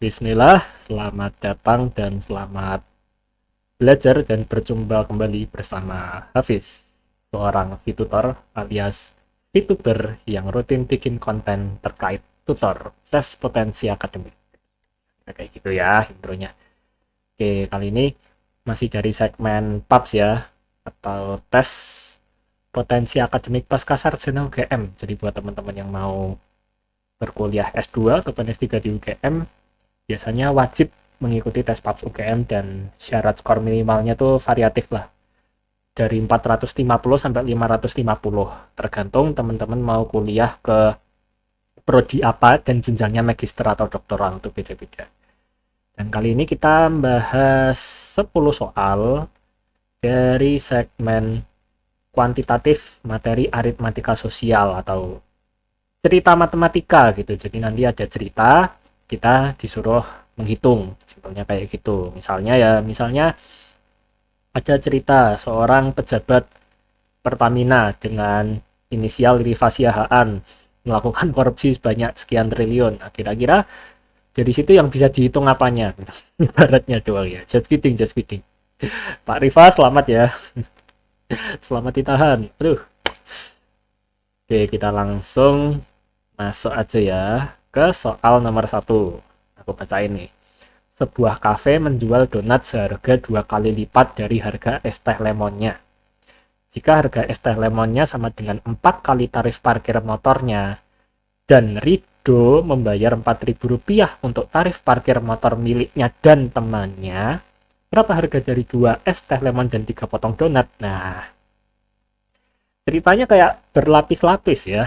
Bismillah, selamat datang dan selamat belajar dan berjumpa kembali bersama Hafiz, seorang VTutor alias VTuber yang rutin bikin konten terkait tutor tes potensi akademik. Nah, kayak gitu ya intronya. Oke, kali ini masih dari segmen PAPS ya, atau tes potensi akademik pasca sarjana UGM. Jadi buat teman-teman yang mau berkuliah S2 atau S3 di UGM, biasanya wajib mengikuti tes PAPS UGM dan syarat skor minimalnya tuh variatif lah. Dari 450 sampai 550, tergantung teman-teman mau kuliah ke prodi apa dan jenjangnya magister atau doktoral itu beda-beda. Dan kali ini kita bahas 10 soal dari segmen kuantitatif materi aritmatika sosial atau cerita matematika gitu. Jadi nanti ada cerita, kita disuruh menghitung, simpelnya kayak gitu. Misalnya ada cerita seorang pejabat Pertamina dengan inisial Rifasya Haan melakukan korupsi sebanyak sekian triliun. Nah, kira-kira dari situ yang bisa dihitung apanya? Ibaratnya doang ya. Just kidding, just kidding. Pak Rifa, selamat ya. Selamat ditahan. Aduh. Oke, kita langsung masuk aja ya ke soal nomor 1. Aku bacain nih. Sebuah kafe menjual donat seharga 2 kali lipat dari harga es teh lemonnya. Jika harga es teh lemonnya sama dengan 4 kali tarif parkir motornya, dan Rido membayar Rp4.000 untuk tarif parkir motor miliknya dan temannya, berapa harga dari 2 es teh lemon dan 3 potong donat? Nah, ceritanya kayak berlapis-lapis ya.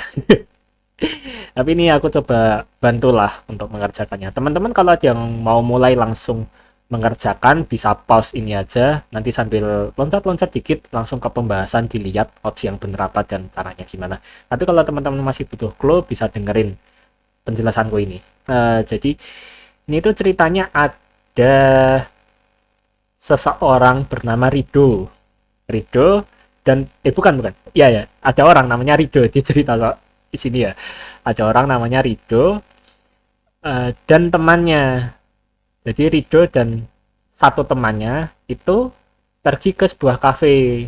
Tapi ini aku coba bantulah untuk mengerjakannya. Teman-teman kalau ada yang mau mulai langsung mengerjakan, bisa pause ini aja. Nanti sambil loncat-loncat dikit, langsung ke pembahasan, dilihat opsi yang benar apa dan caranya gimana. Tapi kalau teman-teman masih butuh clue, bisa dengerin penjelasanku ini. Jadi, ini tuh ceritanya ada seseorang bernama Rido. Rido dan bukan. Iya ya, ada orang namanya Rido di cerita di sini ya. Ada orang namanya Rido dan temannya. Jadi Rido dan satu temannya itu pergi ke sebuah kafe.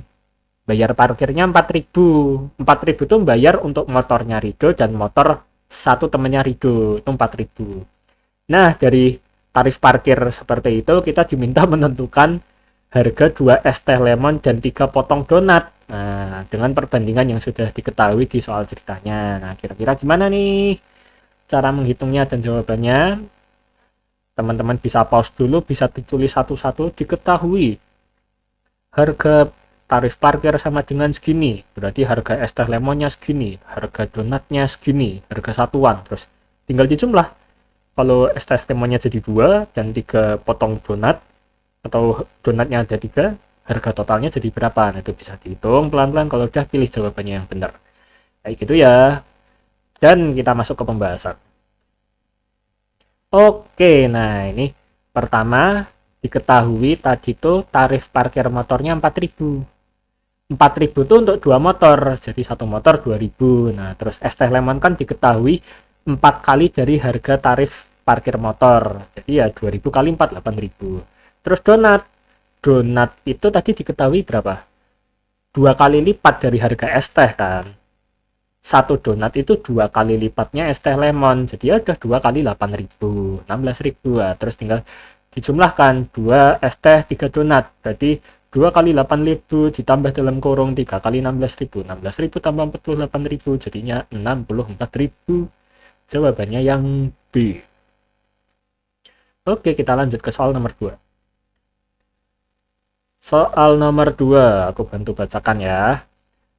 Bayar parkirnya 4.000. 4.000 itu bayar untuk motornya Rido dan motor satu temannya Rido itu 4.000. Nah, dari tarif parkir seperti itu kita diminta menentukan harga 2 es teh lemon dan 3 potong donat. Nah, dengan perbandingan yang sudah diketahui di soal ceritanya. Nah, kira-kira gimana nih cara menghitungnya dan jawabannya? Teman-teman bisa pause dulu, bisa ditulis satu-satu. Diketahui harga tarif parkir sama dengan segini, berarti harga es teh lemonnya segini, harga donatnya segini, harga satuan. Terus tinggal dijumlah. Kalau es teh lemonnya jadi 2 dan 3 potong donat, atau donatnya ada 3, harga totalnya jadi berapa? Nah, itu bisa dihitung pelan-pelan. Kalau udah, pilih jawabannya yang benar. Kayak gitu ya. Dan kita masuk ke pembahasan. Oke, nah ini pertama diketahui tadi tuh tarif parkir motornya 4.000. 4.000 itu untuk 2 motor, jadi satu motor 2.000. Nah, terus es teh lemon kan diketahui 4 kali dari harga tarif parkir motor. Jadi ya 2.000 kali 4, 8.000. Terus donat. Donat itu tadi diketahui berapa? 2 kali lipat dari harga es teh kan. Satu donat itu 2 kali lipatnya es teh lemon. Jadi ya udah 2 kali 8.000, 16.000. Terus tinggal dijumlahkan 2 es teh 3 donat. Berarti 2 kali 8.000 ditambah dalam kurung 3 kali 16.000. 16.000 tambah 48.000 jadinya 64.000. Jawabannya yang B. Oke, kita lanjut ke soal nomor 2. Soal nomor 2, aku bantu bacakan ya.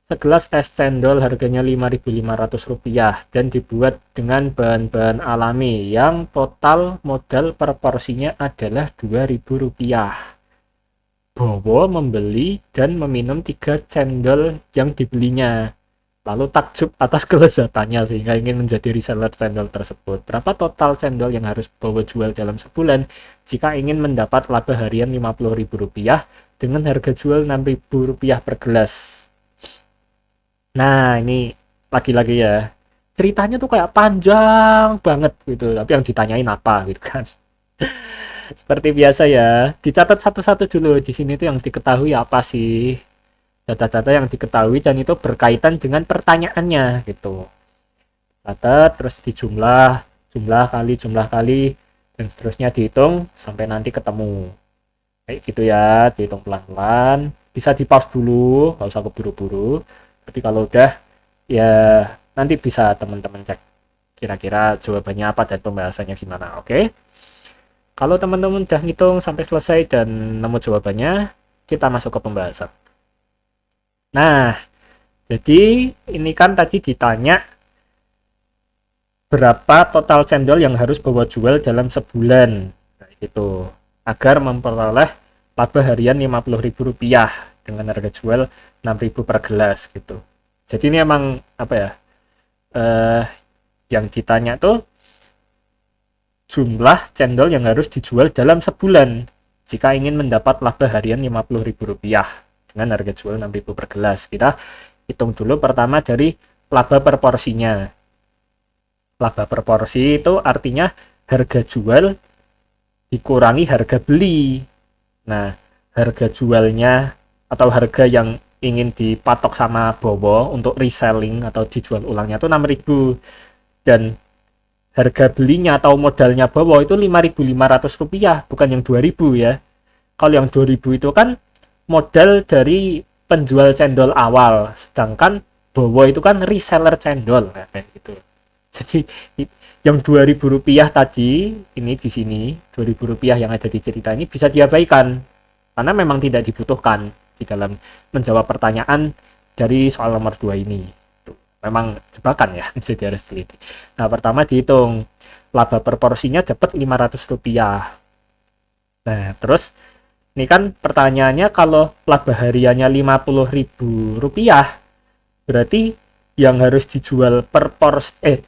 Segelas es cendol harganya Rp5.500 dan dibuat dengan bahan-bahan alami yang total modal per porsinya adalah Rp2.000. Bowo membeli dan meminum 3 cendol yang dibelinya. Lalu takjub atas kelezatannya sehingga ingin menjadi reseller cendol tersebut. Berapa total cendol yang harus Bowo jual dalam sebulan jika ingin mendapat laba harian Rp50.000 dengan harga jual Rp6.000 per gelas? Nah, ini lagi-lagi ya. Ceritanya tuh kayak panjang banget gitu, tapi yang ditanyain apa gitu kan. Seperti biasa ya, dicatat satu-satu dulu. Di sini tuh yang diketahui apa sih? Data-data yang diketahui dan itu berkaitan dengan pertanyaannya gitu. Catat terus dijumlah, jumlah kali dan seterusnya dihitung sampai nanti ketemu. Kayak gitu ya, dihitung pelan-pelan. Bisa di pause dulu, nggak usah keburu-buru. Tapi kalau udah ya nanti bisa teman-teman cek kira-kira jawabannya apa dan pembahasannya gimana. Oke? Kalau teman-teman udah ngitung sampai selesai dan nemu jawabannya, kita masuk ke pembahasan. Nah, jadi ini kan tadi ditanya berapa total cendol yang harus bawa jual dalam sebulan. Nah, gitu. Agar memperoleh laba harian Rp50.000 dengan harga jual Rp6.000 per gelas gitu. Jadi ini emang apa ya? Eh yang ditanya tuh jumlah cendol yang harus dijual dalam sebulan jika ingin mendapat laba harian Rp50.000 dengan harga jual Rp6.000 per gelas. Kita hitung dulu pertama dari laba per porsinya. Laba per porsi itu artinya harga jual dikurangi harga beli. Nah, harga jualnya atau harga yang ingin dipatok sama Bowo untuk reselling atau dijual ulangnya itu 6.000 dan harga belinya atau modalnya Bowo itu Rp5.500 bukan yang 2.000 ya. Kalau yang 2.000 itu kan modal dari penjual cendol awal, sedangkan Bowo itu kan reseller cendol kayak gitu. Jadi yang Rp2.000 tadi ini di sini Rp2.000 yang ada di cerita ini bisa diabaikan karena memang tidak dibutuhkan di dalam menjawab pertanyaan dari soal nomor 2 ini. Memang jebakan ya, jadi harus teliti. Nah, pertama dihitung laba per porsinya dapat Rp500. Nah, terus ini kan pertanyaannya kalau laba hariannya Rp50.000, berarti yang harus dijual per porsi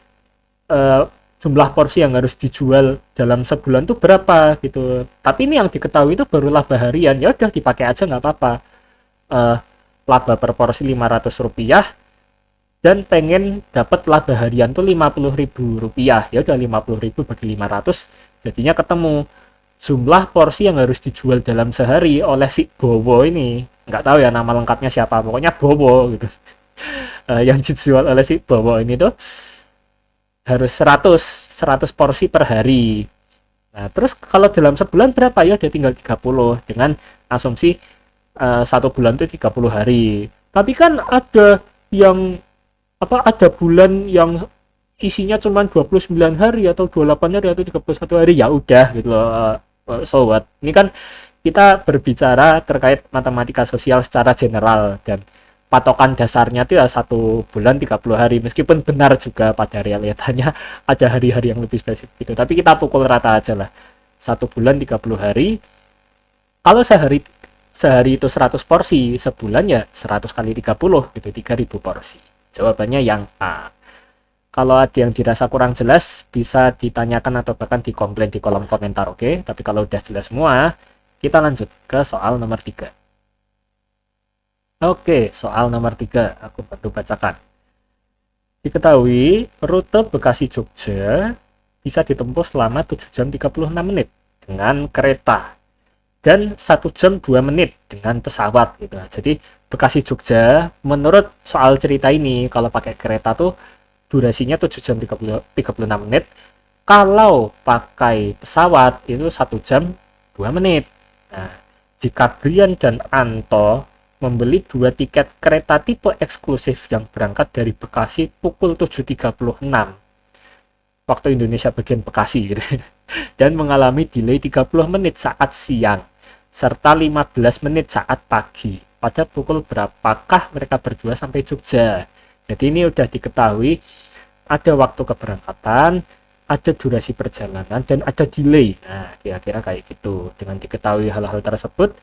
jumlah porsi yang harus dijual dalam sebulan tuh berapa gitu. Tapi ini yang diketahui itu baru laba harian. Ya udah dipakai aja nggak apa-apa. Uh, Laba per porsi Rp500 dan pengen dapat laba harian tuh Rp50.000. Ya udah 50.000 bagi 500 jadinya ketemu jumlah porsi yang harus dijual dalam sehari oleh si Bowo ini. Nggak tahu ya nama lengkapnya siapa, pokoknya Bowo gitu. Yang dijual oleh si Bowo ini tuh harus 100 porsi per hari. Nah, terus kalau dalam sebulan berapa ya? Dia tinggal 30 dengan asumsi satu bulan itu 30 hari. Tapi kan ada yang ada bulan yang isinya cuma 29 hari atau 28 hari atau 31 hari, ya udah gitu loh. So what? Ini kan kita berbicara terkait matematika sosial secara general dan patokan dasarnya itu ya satu bulan 30 hari, meskipun benar juga pada realitanya ada hari-hari yang lebih spesifik gitu, tapi kita pukul rata aja lah, satu bulan 30 hari. Kalau sehari sehari itu 100 porsi, sebulan ya 100 kali 30 gitu, 3.000 porsi. Jawabannya yang A. Kalau ada yang dirasa kurang jelas bisa ditanyakan atau bahkan dikomplain di kolom komentar, oke? Tapi kalau udah jelas semua, kita lanjut ke soal nomor 3. Oke, soal nomor 3 aku bantu bacakan. Diketahui rute Bekasi-Jogja bisa ditempuh selama 7 jam 36 menit dengan kereta dan 1 jam 2 menit dengan pesawat gitu. Jadi Bekasi-Jogja menurut soal cerita ini kalau pakai kereta tuh durasinya 7 jam 36 menit. Kalau pakai pesawat itu 1 jam 2 menit. Nah, jika Brian dan Anto membeli 2 tiket kereta tipe eksklusif yang berangkat dari Bekasi pukul 7.36 waktu Indonesia bagian Bekasi gitu, dan mengalami delay 30 menit saat siang serta 15 menit saat pagi. Pada pukul berapakah mereka berdua sampai Jogja? Jadi ini udah diketahui ada waktu keberangkatan, ada durasi perjalanan, dan ada delay. Nah, kira-kira kayak gitu. Dengan diketahui hal-hal tersebut,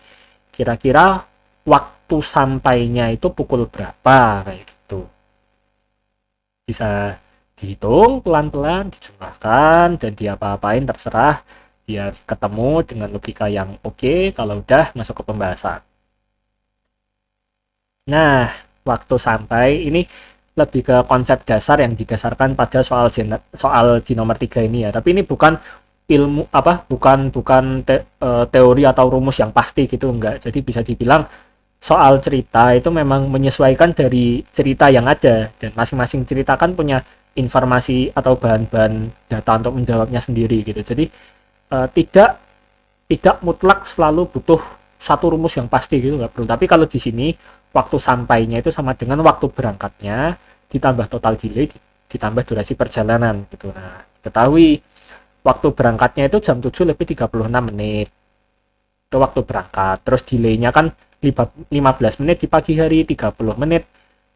kira-kira waktu sampainya itu pukul berapa kayak gitu. Bisa dihitung pelan-pelan, dijumlahkan, dan diapa-apain terserah. Dia ketemu dengan logika yang oke. Kalau udah masuk ke pembahasan. Nah, waktu sampai ini lebih ke konsep dasar yang didasarkan pada soal di nomor 3 ini ya. Tapi ini bukan ilmu apa bukan bukan teori atau rumus yang pasti gitu, enggak. Jadi bisa dibilang soal cerita itu memang menyesuaikan dari cerita yang ada, dan masing-masing cerita kan punya informasi atau bahan-bahan data untuk menjawabnya sendiri gitu. Jadi tidak tidak mutlak selalu butuh satu rumus yang pasti gitu, nggak perlu. Tapi kalau di sini waktu sampainya itu sama dengan waktu berangkatnya ditambah total delay ditambah durasi perjalanan gitu. Nah, ketahui waktu berangkatnya itu jam 7 lebih 36 menit. Itu waktu berangkat. Terus delaynya kan 15 menit di pagi hari, 30 menit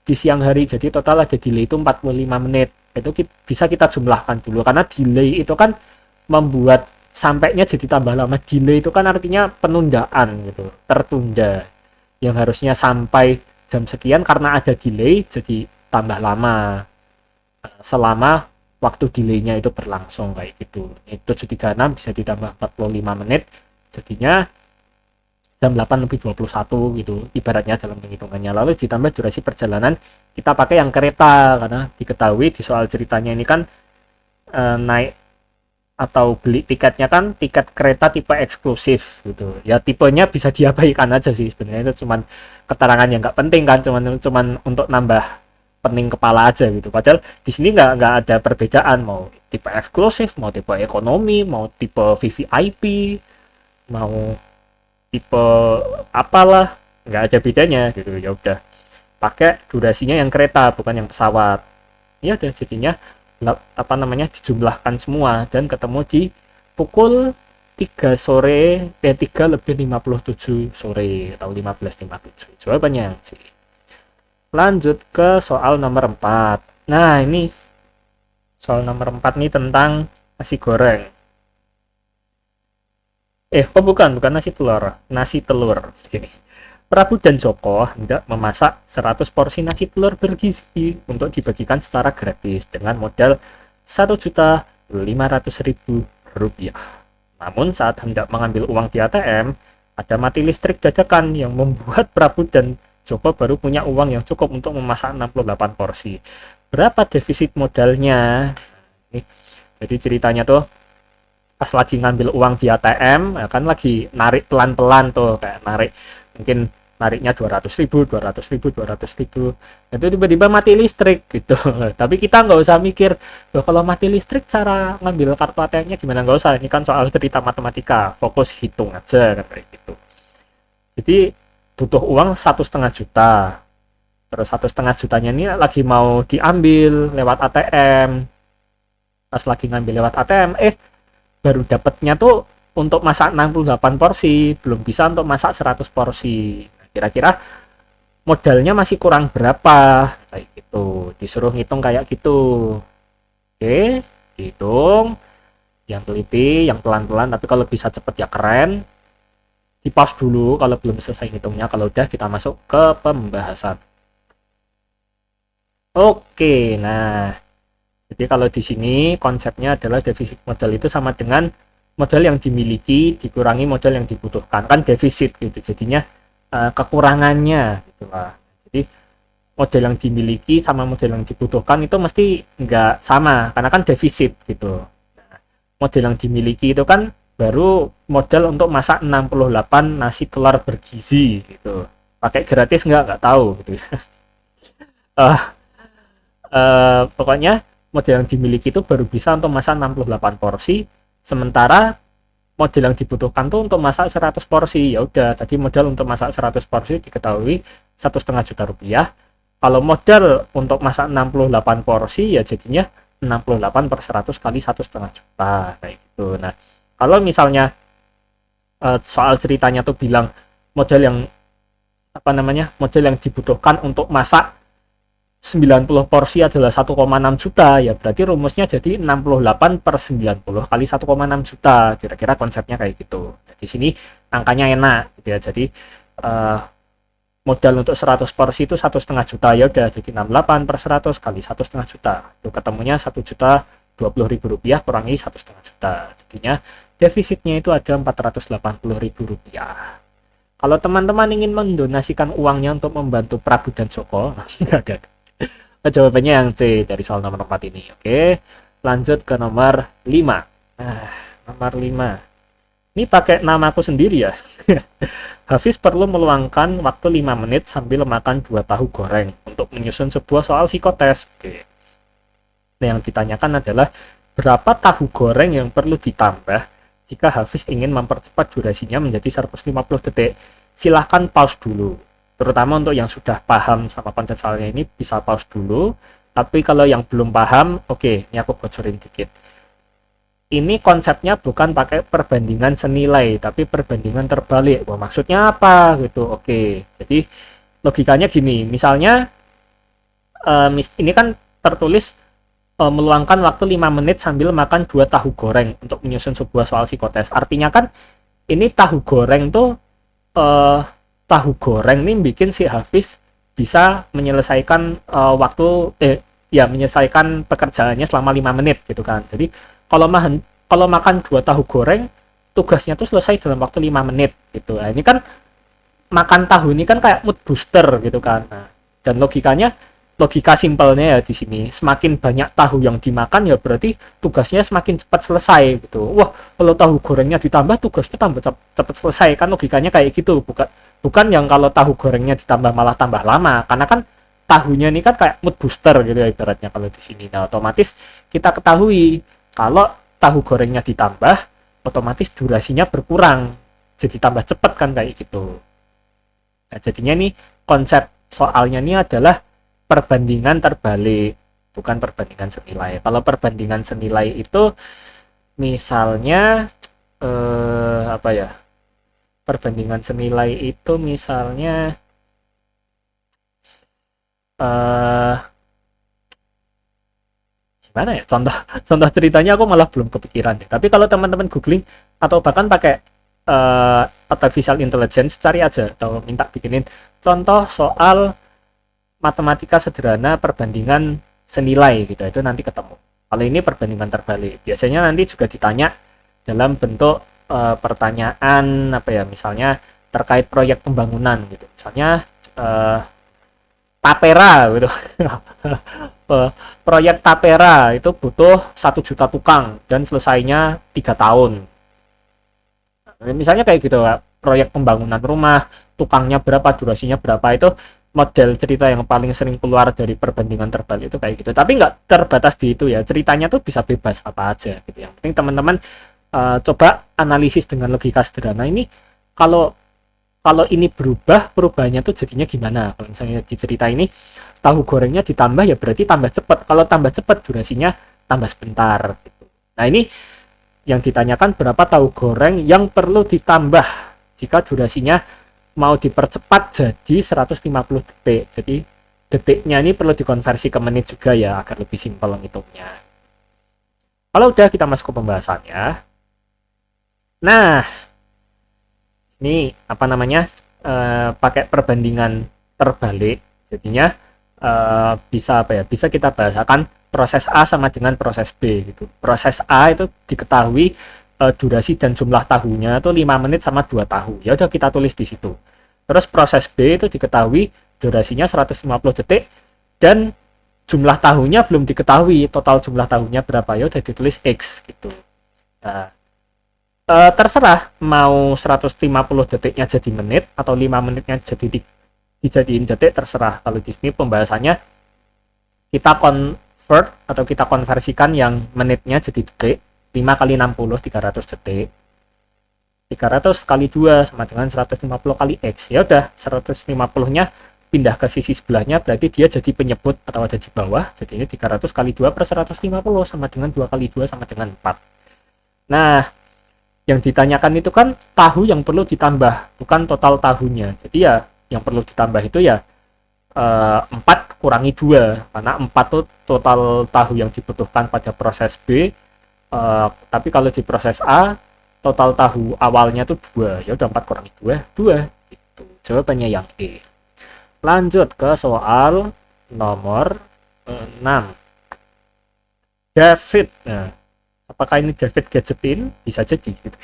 di siang hari. Jadi total ada delay itu 45 menit. Itu bisa kita jumlahkan dulu. Karena delay itu kan membuat sampainya jadi tambah lama. Delay itu kan artinya penundaan gitu, tertunda. Yang harusnya sampai jam sekian karena ada delay jadi tambah lama selama waktu delaynya itu berlangsung kayak gitu. Itu 736 bisa ditambah 45 menit jadinya jam 8 lebih 21 gitu ibaratnya dalam penghitungannya. Lalu ditambah durasi perjalanan, kita pakai yang kereta karena diketahui di soal ceritanya ini kan naik atau beli tiketnya kan tiket kereta tipe eksklusif gitu ya. Tipenya bisa diabaikan aja sih sebenarnya, itu cuman keterangan yang nggak penting kan, cuman untuk nambah pening kepala aja gitu. Padahal di sini nggak ada perbedaan mau tipe eksklusif, mau tipe ekonomi, mau tipe VVIP, mau tipe apalah, nggak ada bedanya gitu. Ya udah pakai durasinya yang kereta bukan yang pesawat. Ya udah jadinya apa namanya dijumlahkan semua dan ketemu di pukul 3 sore 3 lebih 57 sore atau 15.57. Jawabannya yang C. Lanjut ke soal nomor 4. Nah, ini soal nomor 4 nih tentang nasi goreng. Bukan nasi telur. Nasi telur. Jadi, Prabu dan Joko hendak memasak 100 porsi nasi telur bergizi untuk dibagikan secara gratis dengan modal Rp1.500.000. Namun saat hendak mengambil uang di ATM, ada mati listrik dadakan yang membuat Prabu dan Joko baru punya uang yang cukup untuk memasak 68 porsi. Berapa defisit modalnya? Jadi ceritanya tuh pas lagi ngambil uang di ATM, ya kan lagi narik pelan-pelan tuh, kayak narik mungkin nariknya 200.000, 200.000, 200.000. Itu tiba-tiba mati listrik gitu. Tapi kita nggak usah mikir, loh kalau mati listrik cara ngambil kartu ATM-nya gimana, nggak usah. Ini kan soal cerita matematika, fokus hitung aja kan kayak gitu. Jadi butuh uang 1,5 juta. Terus 1,5 jutanya ini lagi mau diambil lewat ATM. Pas lagi ngambil lewat ATM, baru dapatnya tuh untuk masak 68 porsi, belum bisa untuk masak 100 porsi. Kira-kira modalnya masih kurang berapa? Kayak gitu. Disuruh ngitung kayak gitu. Oke, dihitung. Yang teliti, yang pelan-pelan, tapi kalau bisa cepet ya keren. Di pause dulu kalau belum selesai ngitungnya. Kalau udah kita masuk ke pembahasan. Oke, nah. Jadi kalau di sini konsepnya adalah defisit modal itu sama dengan modal yang dimiliki dikurangi modal yang dibutuhkan, kan defisit gitu. Jadinya kekurangannya gitu lah. Jadi modal yang dimiliki sama modal yang dibutuhkan itu mesti nggak sama karena kan defisit gitu. Nah, modal yang dimiliki itu kan baru modal untuk masak 68 nasi telur bergizi gitu. Pakai gratis nggak tahu gitu. Pokoknya model yang dimiliki itu baru bisa untuk masak 68 porsi, sementara model yang dibutuhkan tuh untuk masak 100 porsi. Ya udah, tadi modal untuk masak 100 porsi diketahui 1,5 juta rupiah. Kalau modal untuk masak 68 porsi ya jadinya 68 per 100 kali 1,5 juta kayak gitu. Nah, kalau misalnya soal ceritanya tuh bilang model yang apa namanya? Model yang dibutuhkan untuk masak 90 porsi adalah 1,6 juta, ya berarti rumusnya jadi 68 per 90 kali 1,6 juta. Kira-kira konsepnya kayak gitu. Nah, di sini angkanya enak gitu ya. Jadi modal untuk 100 porsi itu 1,5 juta, ya udah jadi 68 per 100 kali 1,5 juta. Itu ketemunya 1.020.000 rupiah kurangi 1,5 juta. Jadinya defisitnya itu ada 480.000 rupiah. Kalau teman-teman ingin mendonasikan uangnya untuk membantu Prabu dan Joko, agak jawabannya yang C dari soal nomor 4 ini. Oke, lanjut ke nomor 5. Nah, Nomor 5. Ini pakai namaku sendiri ya. Hafiz perlu meluangkan waktu 5 menit sambil makan 2 tahu goreng untuk menyusun sebuah soal psikotes. Oke. Nah, yang ditanyakan adalah berapa tahu goreng yang perlu ditambah jika Hafiz ingin mempercepat durasinya menjadi 150 detik. Silahkan pause dulu. Terutama untuk yang sudah paham sama konsep soalnya ini bisa pause dulu. Tapi kalau yang belum paham, oke, ini aku bocorin dikit. Ini konsepnya bukan pakai perbandingan senilai, tapi perbandingan terbalik. Wah, maksudnya apa gitu? Oke, jadi logikanya gini. Misalnya, ini kan tertulis meluangkan waktu 5 menit sambil makan 2 tahu goreng untuk menyusun sebuah soal psikotes. Artinya kan ini tahu goreng tuh, tahu goreng nih bikin si Hafiz bisa menyelesaikan menyelesaikan pekerjaannya selama 5 menit gitu kan. Jadi kalau makan 2 tahu goreng, tugasnya tuh selesai dalam waktu 5 menit gitu. Nah, ini kan makan tahu ini kan kayak mood booster gitu kan. Nah, dan logika simpelnya ya di sini, semakin banyak tahu yang dimakan ya berarti tugasnya semakin cepat selesai gitu. Wah, kalau tahu gorengnya ditambah tugasnya tambah cepat selesai kan, logikanya kayak gitu. Bukan yang kalau tahu gorengnya ditambah malah tambah lama, karena kan tahunya ini kan kayak mood booster gitu ya ibaratnya kalau di sini. Nah, otomatis kita ketahui kalau tahu gorengnya ditambah, otomatis durasinya berkurang, jadi tambah cepat kan kayak gitu. Nah, jadinya nih konsep soalnya ini adalah perbandingan terbalik, bukan perbandingan senilai. Kalau perbandingan senilai itu misalnya apa ya? Perbandingan senilai itu misalnya gimana ya, contoh ceritanya aku malah belum kepikiran deh. Tapi kalau teman-teman googling atau bahkan pakai artificial intelligence, cari aja atau minta bikinin contoh soal matematika sederhana perbandingan senilai gitu, itu nanti ketemu. Kalau ini perbandingan terbalik, biasanya nanti juga ditanya dalam bentuk pertanyaan apa ya, misalnya terkait proyek pembangunan gitu, misalnya Tapera gitu. Proyek Tapera itu butuh 1 juta tukang dan selesainya 3 tahun. Misalnya kayak gitu, proyek pembangunan rumah, tukangnya berapa, durasinya berapa, itu model cerita yang paling sering keluar dari perbandingan terbalik itu kayak gitu. Tapi nggak terbatas di itu ya, ceritanya tuh bisa bebas apa aja gitu. Yang penting teman-teman coba analisis dengan logika sederhana ini, kalau ini berubah, perubahannya tuh jadinya gimana. Kalau misalnya di cerita ini tahu gorengnya ditambah ya berarti tambah cepat. Kalau tambah cepat durasinya tambah sebentar gitu. Nah, ini yang ditanyakan berapa tahu goreng yang perlu ditambah jika durasinya mau dipercepat jadi 150 detik. Jadi detiknya ini perlu dikonversi ke menit juga ya, agar lebih simpel ngitungnya. Kalau udah, kita masuk ke pembahasannya. Nah, ini apa namanya, pakai perbandingan terbalik, jadinya bisa apa ya, bisa kita bahasakan proses A sama dengan proses B gitu. Proses A itu diketahui durasi dan jumlah tahunya itu 5 menit sama 2 tahu. Ya udah, kita tulis di situ. Terus proses B itu diketahui durasinya 150 detik dan jumlah tahunya belum diketahui, total jumlah tahunya berapa, ya udah ditulis X gitu. Nah, terserah mau 150 detiknya jadi menit atau 5 menitnya dijadiin detik, terserah. Kalau di sini pembahasannya kita convert atau kita konversikan yang menitnya jadi detik. 5 kali 60 300 detik. 300 kali 2 sama dengan 150 kali X. Ya udah, 150-nya pindah ke sisi sebelahnya, berarti dia jadi penyebut atau ada di bawah. Jadi ini 300 kali 2 per 150 sama dengan 2 kali 2 sama dengan 4. Nah, yang ditanyakan itu kan tahu yang perlu ditambah, bukan total tahunya. Jadi ya yang perlu ditambah itu ya 4 kurangi 2, karena 4 itu total tahu yang dibutuhkan pada proses B. Tapi kalau di proses A total tahu awalnya tuh 2, ya udah 4 kurangi 2 gitu. Jawabannya yang E. Lanjut ke soal nomor 6. David. Nah, apakah ini David gadgetin? Bisa jadi gitu.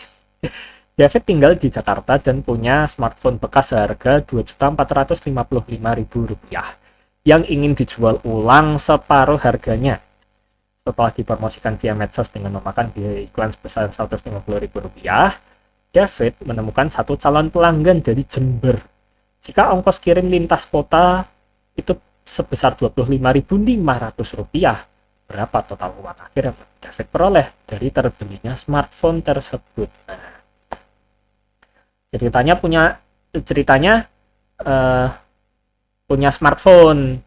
David tinggal di Jakarta dan punya smartphone bekas seharga Rp2.455.000 yang ingin dijual ulang separuh harganya. setelah dipromosikan via medsos dengan memakan biaya iklan sebesar Rp150.000, David menemukan satu calon pelanggan dari Jember. Jika ongkos kirim lintas kota itu sebesar Rp25.500, berapa total uang akhir yang David peroleh dari terbelinya smartphone tersebut? Nah, ceritanya uh, punya smartphone,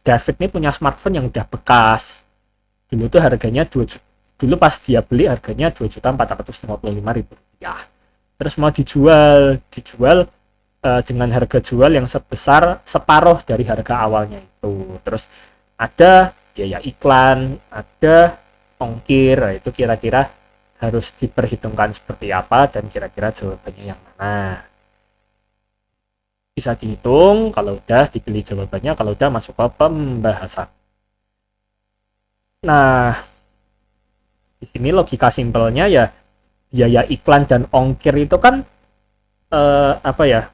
David ini punya smartphone yang udah bekas. Dulu tuh harganya dulu pas dia beli harganya Rp2.455.000. Terus mau dijual dengan harga jual yang sebesar separuh dari harga awalnya itu. Terus ada biaya iklan, ada ongkir. Itu kira-kira harus diperhitungkan seperti apa dan kira-kira jawabannya yang mana. Bisa dihitung kalau udah dipilih jawabannya, kalau udah masuk ke pembahasan. Nah, di sini logika simpelnya ya, biaya iklan dan ongkir itu kan apa ya?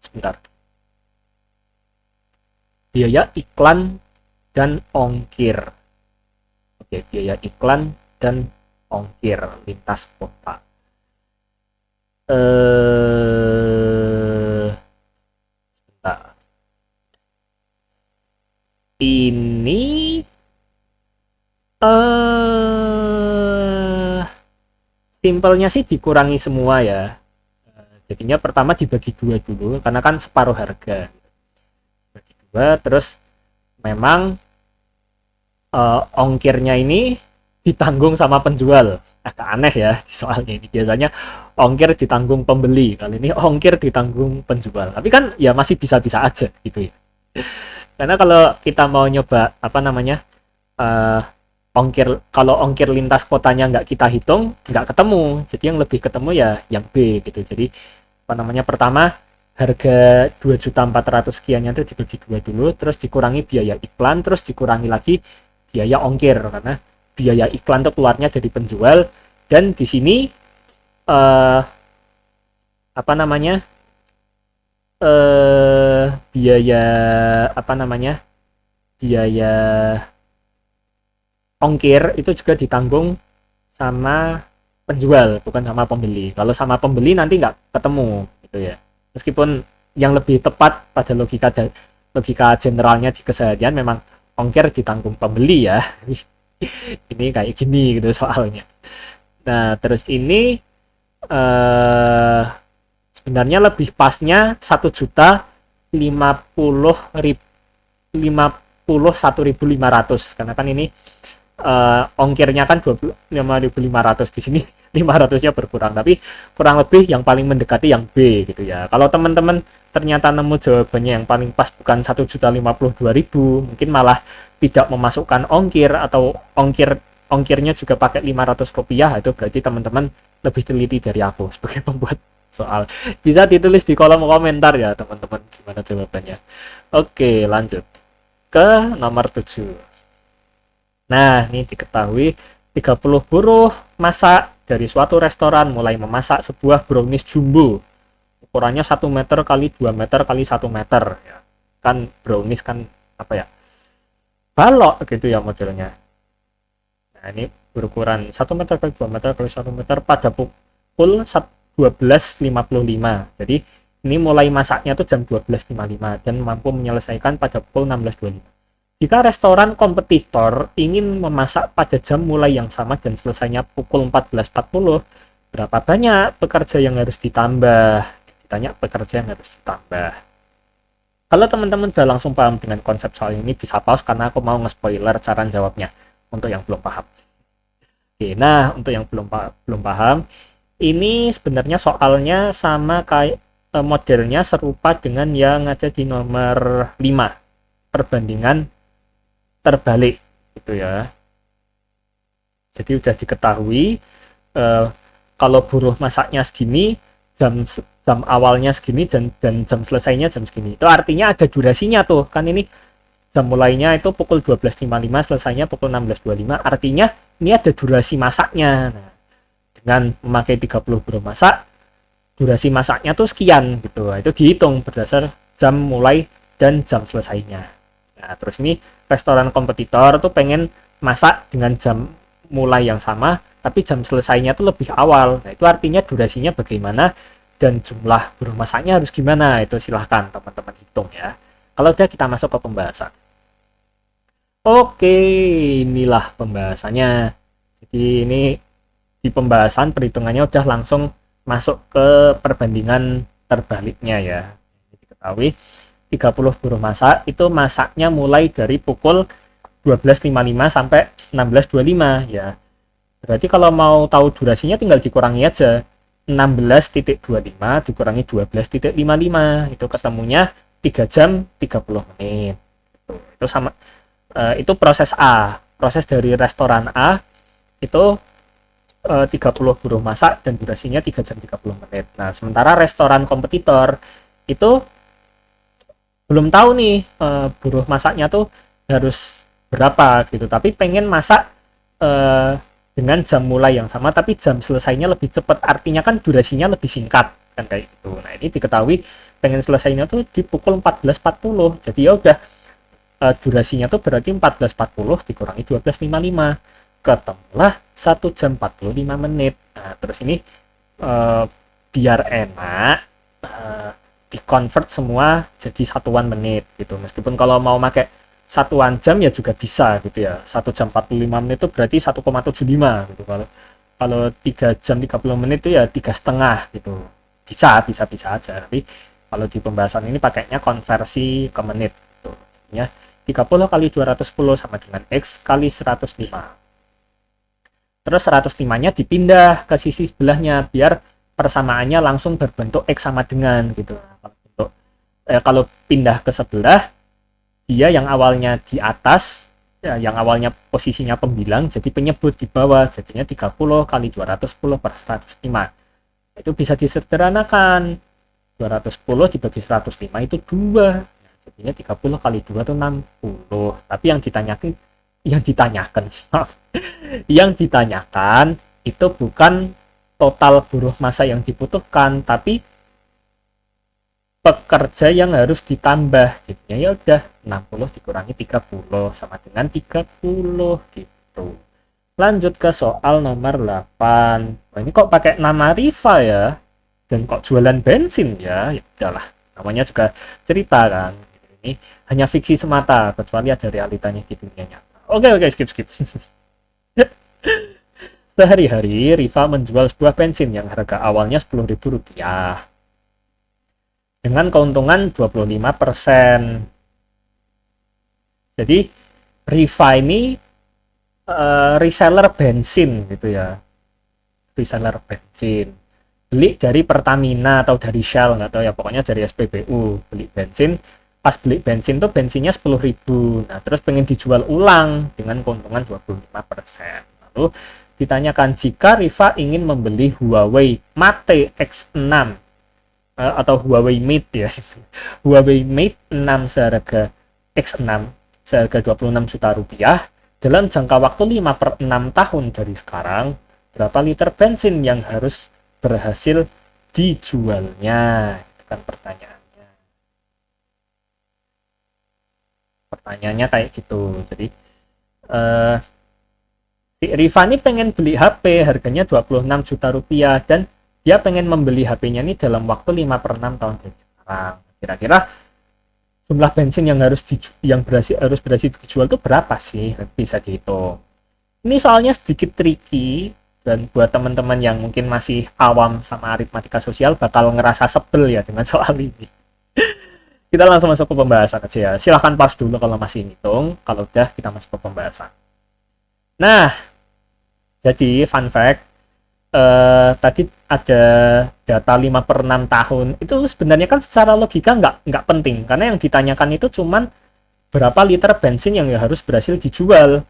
Sebentar. Biaya iklan dan ongkir. Oke, biaya iklan dan ongkir lintas kota. Sebentar. Ini simpelnya sih dikurangi semua ya. Jadinya pertama dibagi dua dulu karena kan separuh harga. Bagi dua, terus memang ongkirnya ini ditanggung sama penjual. Agak aneh ya soalnya ini. Biasanya ongkir ditanggung pembeli, kali ini ongkir ditanggung penjual. Tapi kan ya masih bisa-bisa aja gitu ya. Karena kalau kita mau nyoba apa namanya kalau ongkir lintas kotanya nggak kita hitung, nggak ketemu. Jadi yang lebih ketemu ya yang B gitu. Jadi apa namanya, pertama harga 2.400.000 sekiannya itu dibagi dua dulu, terus dikurangi biaya iklan, terus dikurangi lagi biaya ongkir, karena biaya iklan itu keluarnya dari penjual. Dan di sini apa namanya biaya ongkir itu juga ditanggung sama penjual, bukan sama pembeli. Kalau sama pembeli nanti nggak ketemu gitu ya. Meskipun yang lebih tepat pada logika generalnya di keseharian memang ongkir ditanggung pembeli ya. Ini kayak gini gitu soalnya. Nah, terus ini sebenarnya lebih pasnya 1.051.500, karena kan ini ongkirnya kan 25.500, di sini 500-nya berkurang, tapi kurang lebih yang paling mendekati yang B gitu ya. Kalau teman-teman ternyata nemu jawabannya yang paling pas bukan 1.052.000, mungkin malah tidak memasukkan ongkir atau ongkirnya juga pakai Rp500, itu berarti teman-teman lebih teliti dari aku sebagai pembuat soal. Bisa ditulis di kolom komentar ya teman-teman gimana jawabannya. Oke, lanjut ke nomor 7. Nah, ini diketahui 30 buruh masak dari suatu restoran mulai memasak sebuah brownies jumbo. Ukurannya 1 meter kali 2 meter kali 1 meter. Ya. Kan brownies kan apa ya? Balok gitu ya modelnya. Nah, ini berukuran 1 meter kali 2 meter kali 1 meter pada pukul 12.55. Jadi ini mulai masaknya tuh jam 12.55 dan mampu menyelesaikan pada pukul 16.25. Jika restoran kompetitor ingin memasak pada jam mulai yang sama dan selesainya pukul 14.40, berapa banyak pekerja yang harus ditambah? Ditanya pekerja yang harus ditambah. Kalau teman-teman udah langsung paham dengan konsep soal ini, bisa pause karena aku mau nge-spoiler cara jawabnya untuk yang belum paham. Oke, nah untuk yang belum paham, ini sebenarnya soalnya sama kayak modelnya serupa dengan yang ada di nomor 5, perbandingan terbalik gitu ya. Jadi udah diketahui kalau buruh masaknya segini, jam awalnya segini dan jam selesainya jam segini. Itu artinya ada durasinya tuh. Kan ini jam mulainya itu pukul 12.55, selesainya pukul 16.25. Artinya ini ada durasi masaknya. Nah, dengan memakai 30 buruh masak, durasi masaknya tuh sekian gitu. Itu dihitung berdasar jam mulai dan jam selesainya. Nah, terus ini restoran kompetitor tuh pengen masak dengan jam mulai yang sama, tapi jam selesainya tuh lebih awal. Nah, itu artinya durasinya bagaimana dan jumlah buruh masaknya harus gimana. Itu silahkan teman-teman hitung ya. Kalau udah kita masuk ke pembahasan. Oke, inilah pembahasannya. Jadi ini di pembahasan perhitungannya udah langsung masuk ke perbandingan terbaliknya ya. Jadi ketahui 30 buruh masak itu masaknya mulai dari pukul 12.55 sampai 16.25 ya. Berarti kalau mau tahu durasinya tinggal dikurangi aja. 16.25 dikurangi 12.55 itu ketemunya 3 jam 30 menit. Itu sama itu proses A. Proses dari restoran A itu 30 buruh masak dan durasinya 3 jam 30 menit. Nah, sementara restoran kompetitor itu belum tahu nih buruh masaknya tuh harus berapa gitu. Tapi pengen masak dengan jam mulai yang sama tapi jam selesainya lebih cepat. Artinya kan durasinya lebih singkat kan kayak gitu. Nah, ini diketahui pengen selesainya tuh di pukul 14.40. Jadi ya udah durasinya tuh berarti 14.40 dikurangi 12.55. Ketemulah 1 jam 45 menit. Nah, terus ini biar enak di-convert semua jadi satuan menit gitu. Meskipun kalau mau pakai satuan jam ya juga bisa gitu ya. 1 jam 45 menit itu berarti 1,75 gitu. Kalau 3 jam 30 menit itu ya 3,5 gitu. Bisa aja. Tapi kalau di pembahasan ini pakainya konversi ke menit gitu. Jadinya 30 kali 210 sama dengan X kali 105. Terus 105-nya dipindah ke sisi sebelahnya biar persamaannya langsung berbentuk X sama dengan gitu. Kalau pindah ke sebelah, dia yang awalnya di atas, ya, yang awalnya posisinya pembilang, jadi penyebut di bawah, jadinya 30 kali 210 per 105. Itu bisa disederhanakan. 210 dibagi 105 itu 2. Jadinya 30 kali 2 itu 60. Tapi yang ditanyakan itu bukan total buruh masa yang dibutuhkan, tapi pekerja yang harus ditambah. Jadinya ya udah 60 dikurangi 30 sama dengan 30 gitu. Lanjut ke soal nomor 8. Nah, ini kok pakai nama Riva ya? Dan kok jualan bensin ya? Ya udahlah, namanya juga cerita kan. Ini hanya fiksi semata, kecuali ada realitanya di dunia nyata. Oke, skip. Sehari-hari Riva menjual sebuah bensin yang harga awalnya Rp10.000 dengan keuntungan 25%. Jadi Riva ini reseller bensin gitu ya. Reseller bensin. Beli dari Pertamina atau dari Shell, nggak tahu ya, pokoknya dari SPBU. Beli bensin. Pas beli bensin tuh bensinnya 10.000. Nah, terus pengen dijual ulang dengan keuntungan 25%. Lalu ditanyakan jika Riva ingin membeli Huawei Mate X6 atau Huawei Mate ya. Huawei Mate 6 seharga X6 seharga Rp26 juta dalam jangka waktu 5/6 tahun dari sekarang, berapa liter bensin yang harus berhasil dijualnya? Itu kan pertanyaannya kayak gitu. Jadi si Riva ini pengen beli HP harganya Rp26 juta dan dia pengen membeli HP-nya ini dalam waktu 5/6 tahun dari sekarang. Kira-kira jumlah bensin yang harus berhasil dijual itu berapa sih? Bisa dihitung. Ini soalnya sedikit tricky dan buat teman-teman yang mungkin masih awam sama aritmatika sosial bakal ngerasa sebel ya dengan soal ini. Kita langsung masuk ke pembahasan aja ya. Silahkan pause dulu kalau masih ngitung. Kalau udah kita masuk ke pembahasan. Nah, jadi fun fact, tadi ada data 5/6 tahun. Itu sebenarnya kan secara logika nggak penting. Karena yang ditanyakan itu cuman berapa liter bensin yang harus berhasil dijual.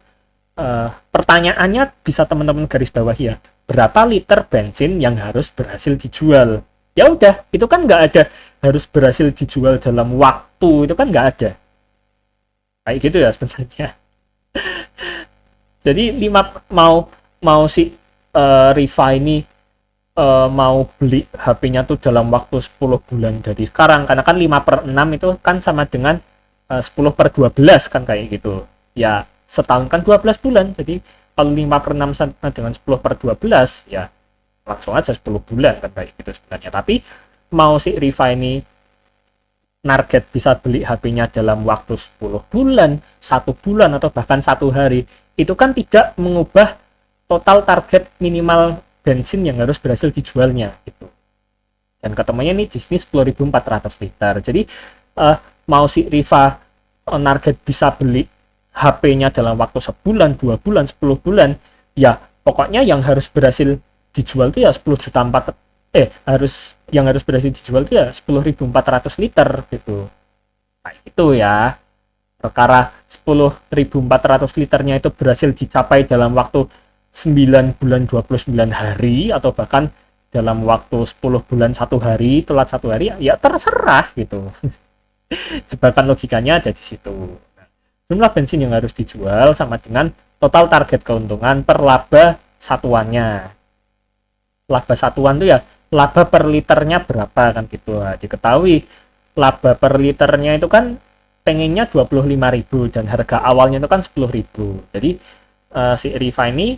Pertanyaannya bisa teman-teman garis bawahi ya. Berapa liter bensin yang harus berhasil dijual? Ya udah, itu kan nggak ada harus berhasil dijual dalam waktu, itu kan nggak ada. Kayak gitu ya sebenarnya. Jadi mau si Riva ini mau beli HP-nya tuh dalam waktu 10 bulan dari sekarang, karena kan 5/6 itu kan sama dengan 10/12 kan kayak gitu. Ya setahun kan 12 bulan, jadi kalau 5/6 sama dengan 10/12 ya langsung aja 10 bulan kan kayak gitu sebenarnya. Tapi mau si Riva ini target bisa beli HP-nya dalam waktu 10 bulan, 1 bulan, atau bahkan 1 hari, itu kan tidak mengubah total target minimal bensin yang harus berhasil dijualnya gitu. Dan ketemunya nih di sini 10.400 liter. Jadi uh, mau si Riva target bisa beli HP-nya dalam waktu sebulan, 2 bulan, 10 bulan, ya pokoknya yang harus berhasil dijual itu ya 10 juta 4 harus yang harus berhasil dijual itu ya 10.400 liter gitu. Nah, itu ya. Perkara 10.400 liternya itu berhasil dicapai dalam waktu 9 bulan 29 hari atau bahkan dalam waktu 10 bulan 1 hari, telat 1 hari, ya terserah gitu. Jebakan logikanya ada di situ. Nah, jumlah bensin yang harus dijual sama dengan total target keuntungan per laba satuannya. Laba satuan itu ya laba per liternya berapa kan gitu. Nah, diketahui laba per liternya itu kan pengennya 25.000 dan harga awalnya itu kan 10.000. Jadi si Riva ini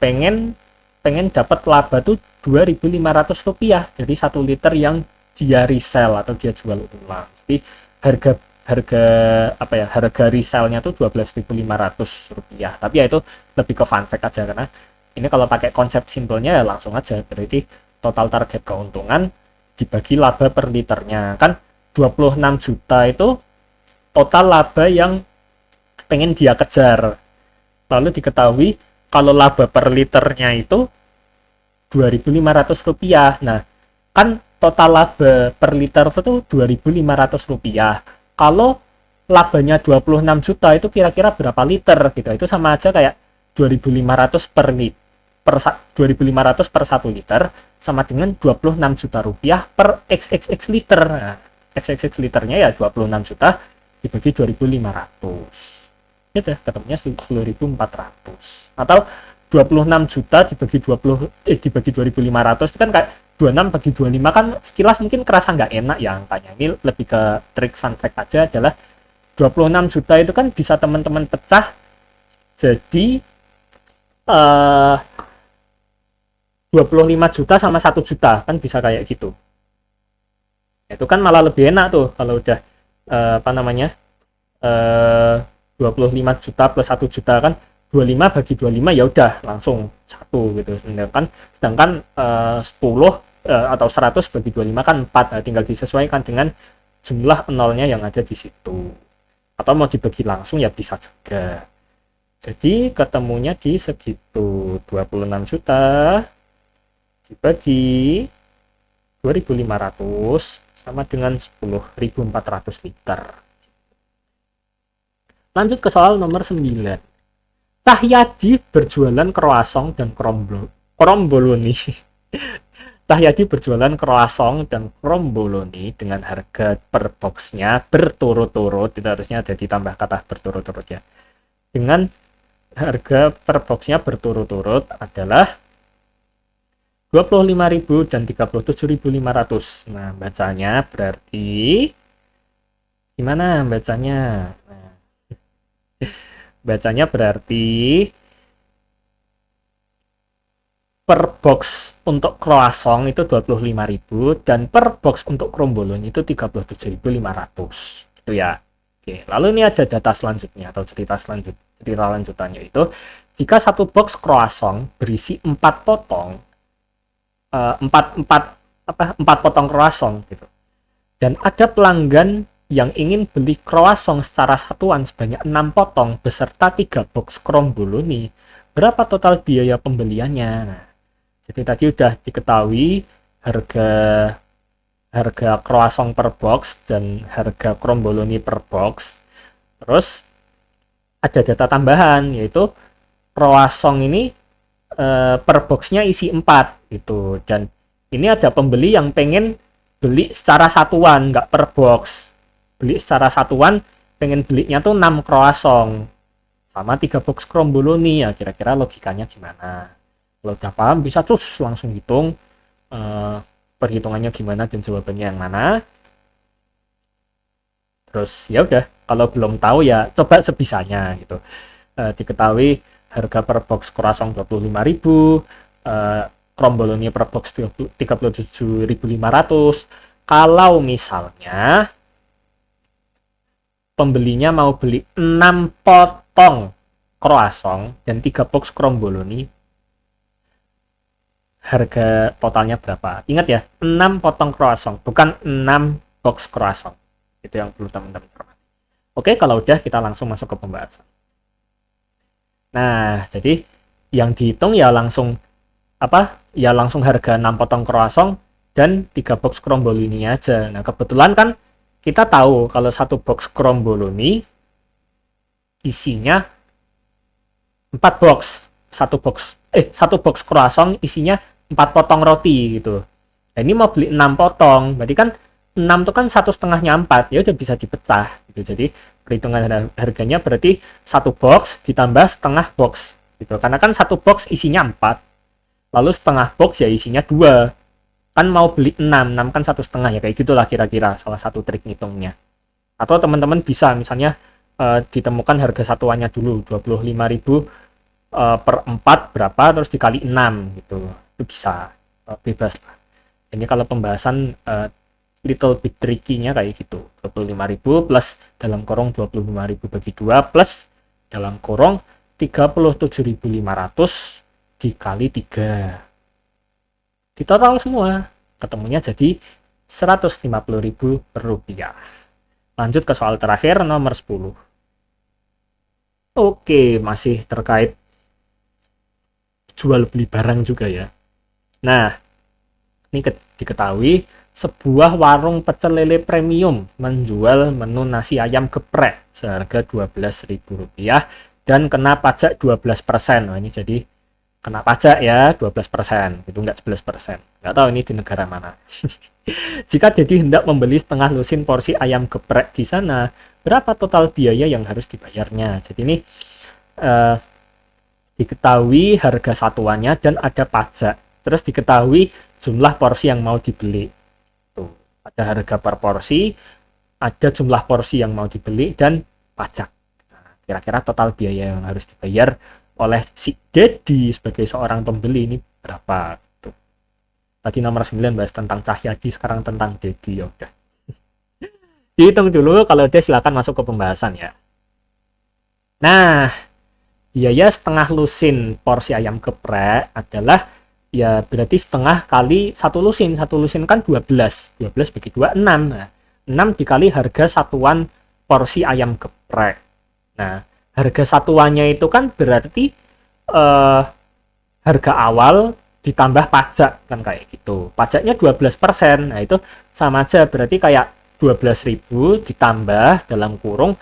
pengen dapat laba tuh 2.500 rupiah dari 1 liter yang dia resell atau dia jual ulang. Jadi harga harga apa ya, harga resellnya tuh 12.500 rupiah. Tapi ya itu lebih ke fun fact aja, karena ini kalau pakai konsep simpelnya ya langsung aja, berarti total target keuntungan dibagi laba per liternya kan 26 juta itu total laba yang pengen dia kejar. Lalu diketahui kalau laba per liternya itu 2.500 rupiah. Nah, kan total laba per liter itu 2.500 rupiah. Kalau labanya 26 juta itu kira-kira berapa liter gitu. Itu sama aja kayak 2.500 per liter. 2.500 per 1 liter sama dengan 26 juta rupiah per XXX liter. Nah, XXX liternya ya 26 juta dibagi 2.500. Gitu ya, ketemunya 10.400. Atau 26 juta dibagi dibagi 2.500 itu kan kayak 26 bagi 25 kan sekilas mungkin kerasa nggak enak ya angkanya. Ini lebih ke trik fun fact aja, adalah 26 juta itu kan bisa teman-teman pecah jadi 25 juta sama 1 juta kan bisa kayak gitu. Itu kan malah lebih enak tuh kalau udah apa namanya 25 juta plus 1 juta kan 25 bagi 25 ya udah langsung 1 gitu. Sedangkan 10 atau 100 bagi 25 kan 4. Nah, tinggal disesuaikan dengan jumlah nolnya yang ada di situ. Atau mau dibagi langsung ya bisa juga. Jadi ketemunya di segitu, 26 juta dibagi 2.500 sama dengan 10.400 liter. Lanjut ke soal nomor 9. Cahyadi berjualan croissant dan kromboloni. Cahyadi berjualan croissant dan kromboloni dengan harga per boxnya berturut-turut, tidak harusnya ada ditambah kata berturut-turut ya. Dengan harga per boxnya berturut-turut adalah 25.000 dan 37.500. Nah, bacanya berarti gimana bacanya? Nah, bacanya berarti per box untuk croissant itu 25.000 dan per box untuk kromboloni itu 37.500. Gitu ya. Oke, lalu ini ada data selanjutnya atau cerita lanjutannya itu, jika satu box croissant berisi 4 potong, 4 potong croissant gitu, dan ada pelanggan yang ingin beli croissant secara satuan sebanyak 6 potong beserta 3 box kromboloni, berapa total biaya pembeliannya? Nah, jadi tadi udah diketahui harga croissant per box dan harga kromboloni per box. Terus ada data tambahan, yaitu croissant ini per boxnya isi 4 gitu, dan ini ada pembeli yang pengen beli secara satuan, nggak per box, beli secara satuan, pengen belinya tuh 6 croissant sama 3 box kromboloni. Ya kira-kira logikanya gimana? Kalau udah paham bisa terus langsung hitung perhitungannya gimana dan jawabannya yang mana. Terus ya udah, kalau belum tahu ya coba sebisanya gitu. Diketahui harga per box croissant 25.000, kromboloni per box 37.500. Kalau misalnya pembelinya mau beli 6 potong croissant dan 3 box kromboloni, harga totalnya berapa? Ingat ya, 6 potong croissant, bukan 6 box croissant. Itu yang perlu teman-teman cermati. Oke, kalau udah kita langsung masuk ke pembahasan. Nah, jadi yang dihitung ya langsung apa? Ya langsung harga 6 potong croissant dan 3 box kromboloni aja. Nah, kebetulan kan kita tahu kalau satu box kromboloni isinya 4 box. Satu box croissant isinya 4 potong roti gitu. Nah, ini mau beli 6 potong, berarti kan 6 itu kan 1,5-nya 4, ya udah bisa dipecah gitu. Jadi perhitungan harganya berarti satu box ditambah setengah box gitu. Karena kan satu box isinya 4, lalu setengah box ya isinya 2. Kan mau beli 6 kan 1,5 ya, kayak gitulah kira-kira salah satu trik ngitungnya. Atau teman-teman bisa misalnya ditemukan harga satuannya dulu 25.000 per 4 berapa, terus dikali 6 gitu. Itu bisa, bebas lah. Ini kalau pembahasan little bit tricky-nya kayak gitu. 25.000 plus dalam kurung 25.000 bagi 2 plus dalam kurung 37.500 dikali 3. Di total semua ketemunya jadi 150.000 rupiah. Lanjut ke soal terakhir nomor 10. Oke, masih terkait jual beli barang juga ya. Nah, ini diketahui sebuah warung pecel lele premium menjual menu nasi ayam geprek seharga Rp12.000 dan kena pajak 12%. Nah, ini jadi kena pajak ya 12%, itu enggak 11%. Enggak tahu ini di negara mana. Jika Dedi hendak membeli setengah lusin porsi ayam geprek di sana, berapa total biaya yang harus dibayarnya? Jadi ini diketahui harga satuannya dan ada pajak. Terus diketahui jumlah porsi yang mau dibeli. Tuh, ada harga per porsi, ada jumlah porsi yang mau dibeli, dan pajak. Nah, kira-kira total biaya yang harus dibayar oleh si Dedi sebagai seorang pembeli ini berapa? Tuh. Tadi nomor 9 bahas tentang Cahyadi, sekarang tentang Dedi. Ya udah. Dihitung dulu, kalau udah silakan masuk ke pembahasan ya. Nah, biaya setengah lusin porsi ayam geprek adalah ya berarti setengah kali satu lusin. Satu lusin kan 12. 12 bagi 2, 6. Nah, 6 dikali harga satuan porsi ayam geprek. Nah, harga satuannya itu kan berarti harga awal ditambah pajak kan kayak gitu. Pajaknya 12%. Nah, itu sama aja berarti kayak 12.000 ditambah dalam kurung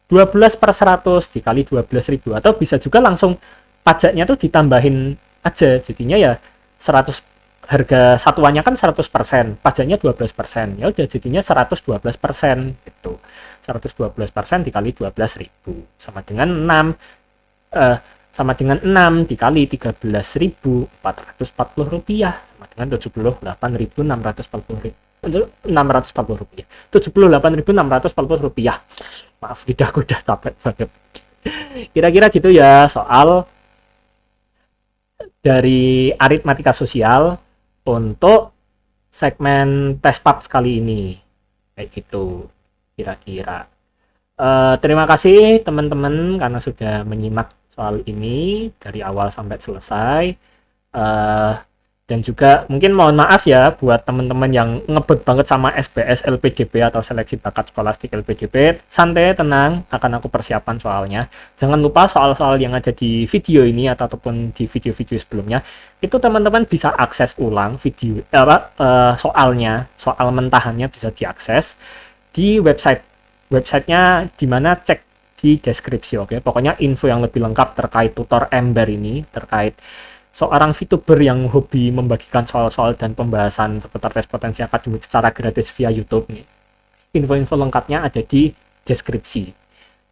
12 per 100 dikali 12.000, atau bisa juga langsung pajaknya tuh ditambahin aja, jadinya ya 100, harga satuannya kan 100%, pajaknya 12%, ya udah jadinya 112% gitu. 112% dikali 12.000 sama dengan 6 dikali 13.440 rupiah sama dengan 78.640 rupiah. 78.640 rupiah. Maaf, aku udah capek banget. Kira-kira gitu ya soal dari aritmatika sosial untuk segmen tes pap kali ini. Kayak gitu kira-kira. Terima kasih teman-teman karena sudah menyimak soal ini dari awal sampai selesai. Dan juga mungkin mohon maaf ya buat teman-teman yang ngebet banget sama SBS LPDP atau seleksi bakat skolastik LPDP. Santai, tenang, akan aku persiapan soalnya. Jangan lupa soal-soal yang ada di video ini ataupun di video-video sebelumnya itu teman-teman bisa akses ulang video soalnya, soal mentahannya bisa diakses di websitenya, dimana cek di deskripsi. Oke, pokoknya info yang lebih lengkap terkait tutor Ember ini, terkait seorang VTuber yang hobi membagikan soal-soal dan pembahasan seputar tes potensi akademik secara gratis via YouTube nih. Info-info lengkapnya ada di deskripsi.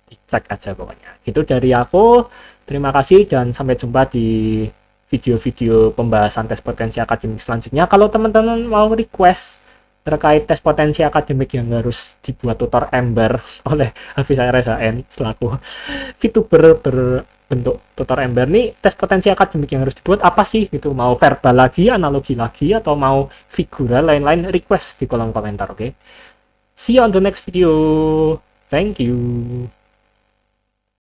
Dicek aja pokoknya. Gitu dari aku. Terima kasih dan sampai jumpa di video-video pembahasan tes potensi akademik selanjutnya. Kalau teman-teman mau request terkait tes potensi akademik yang harus dibuat tutor ember oleh Hafiz RSAN selaku VTuber berbentuk tutor ember nih. Tes potensi akademik yang harus dibuat apa sih gitu, mau verbal lagi, analogi lagi, atau mau figura lain-lain, request di kolom komentar. Oke, see you on the next video, thank you.